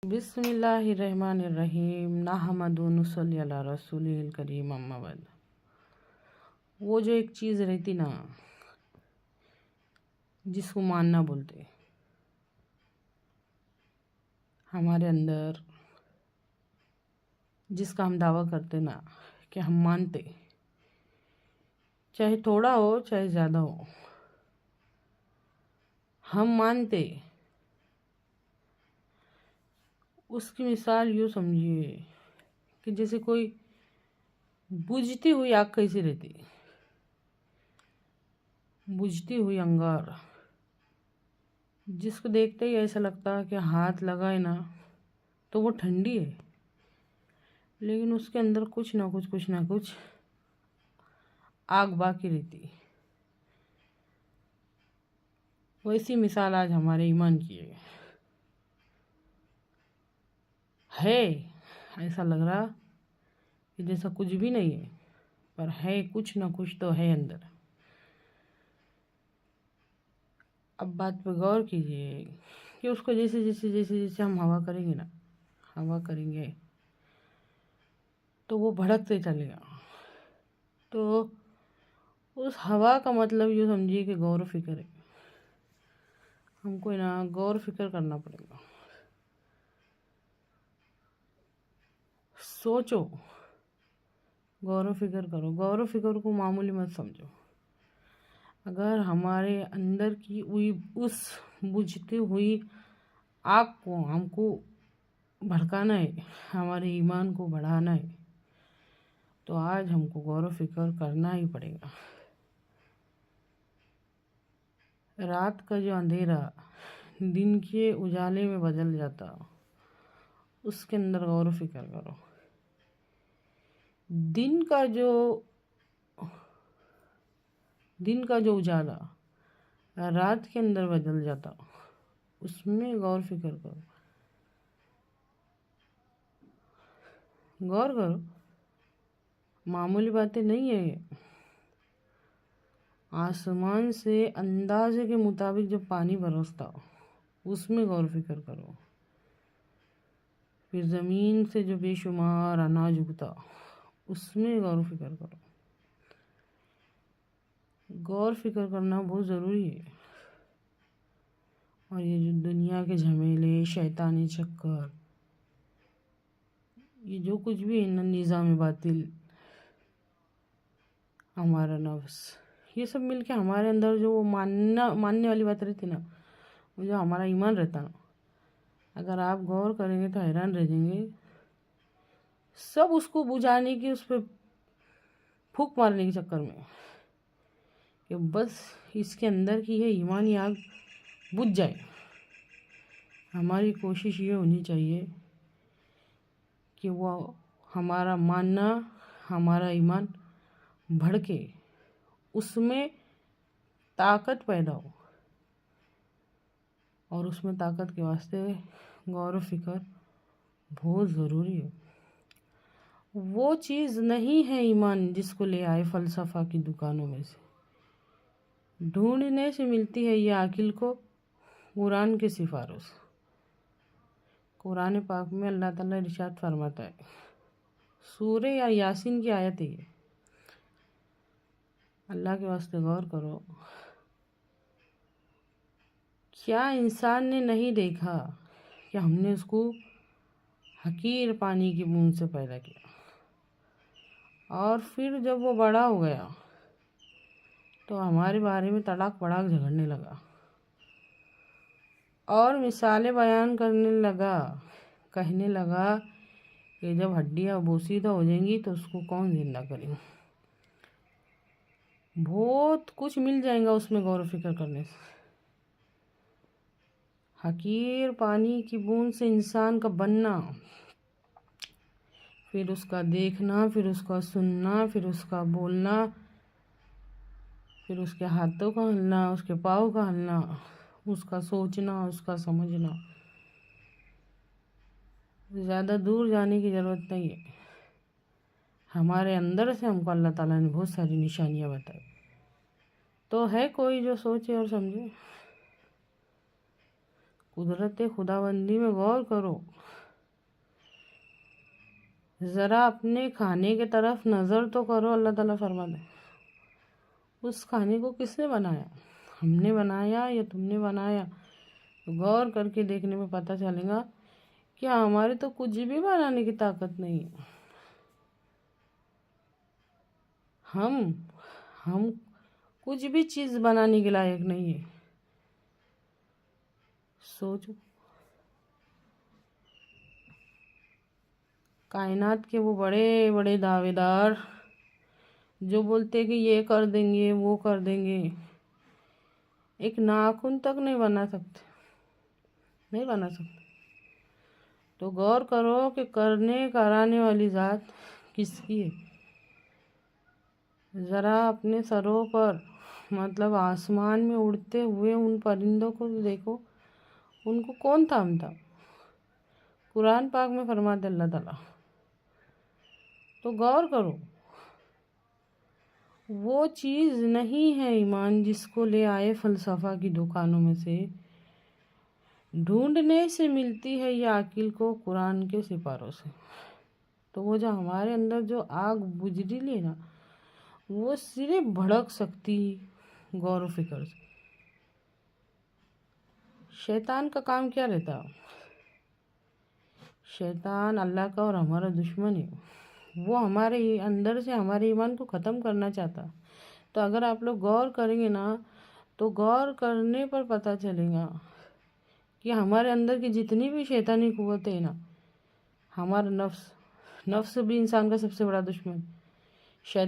बिस्मिल्लाहिर्रहमानिर्रहीम नहमदु व नुसल्ली अला रसूलिल करीम अम्मा बाद। वो जो एक चीज़ रहती ना जिसको मानना बोलते, हमारे अंदर जिसका हम दावा करते ना कि हम मानते, चाहे थोड़ा हो चाहे ज़्यादा हो, हम मानते। उसकी मिसाल यूँ समझिए कि जैसे कोई बुझती हुई आग कैसी रहती, बुझती हुई अंगार जिसको देखते ही ऐसा लगता है कि हाथ लगाए ना तो वो ठंडी है, लेकिन उसके अंदर कुछ ना कुछ आग बाकी रहती। वैसी मिसाल आज हमारे ईमान की है। ऐसा लग रहा कि जैसा कुछ भी नहीं है, पर है कुछ ना कुछ तो है अंदर। अब बात पे गौर कीजिए कि उसको जैसे जैसे जैसे जैसे हम हवा करेंगे ना, हवा करेंगे तो वो भड़कते चलेगा। तो उस हवा का मतलब यूँ समझिए कि गौर फिक्र है। हमको ना गौर फिक्र करना पड़ेगा। सोचो, गौर फिक्र करो। गौर फिक्र को मामूली मत समझो। अगर हमारे अंदर की उस बुझती हुई आग को हमको भड़काना है, हमारे ईमान को बढ़ाना है, तो आज हमको गौर फिक्र करना ही पड़ेगा। रात का जो अंधेरा दिन के उजाले में बदल जाता, उसके अंदर गौर फिक्र करो। दिन का जो उजाला रात के अंदर बदल जाता, उसमें गौर फिक्र करो। गौर करो, मामूली बातें नहीं है ये। आसमान से अंदाजे के मुताबिक जब पानी बरसता, उसमें गौर फिक्र करो। फिर ज़मीन से जो बेशुमार अनाज उगता, उसमें गौर फिक्र करो। गौर फिक्र करना बहुत ज़रूरी है। और ये जो दुनिया के झमेले, शैतानी चक्कर, ये जो कुछ भी है ना, निज़ाम बातिल, हमारा नफ्स, ये सब मिलके हमारे अंदर जो वो मानने वाली बात रहती ना, वो जो हमारा ईमान रहता ना, अगर आप गौर करेंगे तो हैरान रह जाएंगे। सब उसको बुझाने की, उस पर फूंक मारने के चक्कर में कि बस इसके अंदर की है ईमानी आग बुझ जाए। हमारी कोशिश ये होनी चाहिए कि वो हमारा मानना, हमारा ईमान भड़के, उसमें ताकत पैदा हो। और उसमें ताकत के वास्ते गौर फिक्र बहुत ज़रूरी है। वो चीज़ नहीं है ईमान जिसको ले आए फ़लसफ़ा की दुकानों में से, ढूंढने से मिलती है ये आकिल को कुरान के सिफारिश। कुरान पाक में अल्लाह ताला इरशाद फरमाता है, सूरे या यासीन की आयत है ये। अल्लाह के वास्ते गौर करो, क्या इंसान ने नहीं देखा कि हमने उसको हकीर पानी की बूंद से पैदा किया, और फिर जब वो बड़ा हो गया तो हमारे बारे में तड़ाक भड़ाक झगड़ने लगा और मिसालें बयान करने लगा, कहने लगा कि जब हड्डियाँ बोसीदा हो जाएंगी तो उसको कौन जिंदा करेगा। बहुत कुछ मिल जाएगा उसमें गौर फिक्र करने से। हकीर पानी की बूंद से इंसान का बनना, फिर उसका देखना, फिर उसका सुनना, फिर उसका बोलना, फिर उसके हाथों का हिलना, उसके पाँव का हिलना, उसका सोचना, उसका समझना। ज़्यादा दूर जाने की ज़रूरत नहीं है। हमारे अंदर से हमको अल्लाह ताला ने बहुत सारी निशानियाँ बताई। तो है कोई जो सोचे और समझे। कुदरत खुदाबंदी में गौर करो। ज़रा अपने खाने के तरफ नज़र तो करो। अल्लाह ताला फरमाते उस खाने को किसने बनाया, हमने बनाया या तुमने बनाया। तो गौर करके देखने में पता चलेगा कि हमारे तो कुछ भी बनाने की ताकत नहीं है। हम कुछ भी चीज़ बनाने के लायक नहीं है। सोचो, कायनात के वो बड़े बड़े दावेदार जो बोलते कि ये कर देंगे वो कर देंगे, एक नाखून तक नहीं बना सकते, नहीं बना सकते। तो गौर करो कि करने कराने वाली ज़ात किसकी है। ज़रा अपने सरों पर मतलब आसमान में उड़ते हुए उन परिंदों को देखो, उनको कौन थामता। कुरान पाक में फरमाते अल्लाह ताला। तो गौर करो, वो चीज़ नहीं है ईमान जिसको ले आए फ़लसफ़ा की दुकानों में से, ढूंढने से मिलती है ये आकिल को कुरान के सिपारों से। तो वो जो हमारे अंदर जो आग बुझी ली ना, वो सिर्फ भड़क सकती गौर व फिक्र से। शैतान का काम क्या रहता है? शैतान अल्लाह का और हमारा दुश्मन है। वो हमारे अंदर से हमारे ईमान को ख़त्म करना चाहता। तो अगर आप लोग गौर करेंगे ना, तो गौर करने पर पता चलेगा कि हमारे अंदर की जितनी भी शैतानी कुव्वतें हैं ना, हमारा नफ्स भी इंसान का सबसे बड़ा दुश्मन। शैतान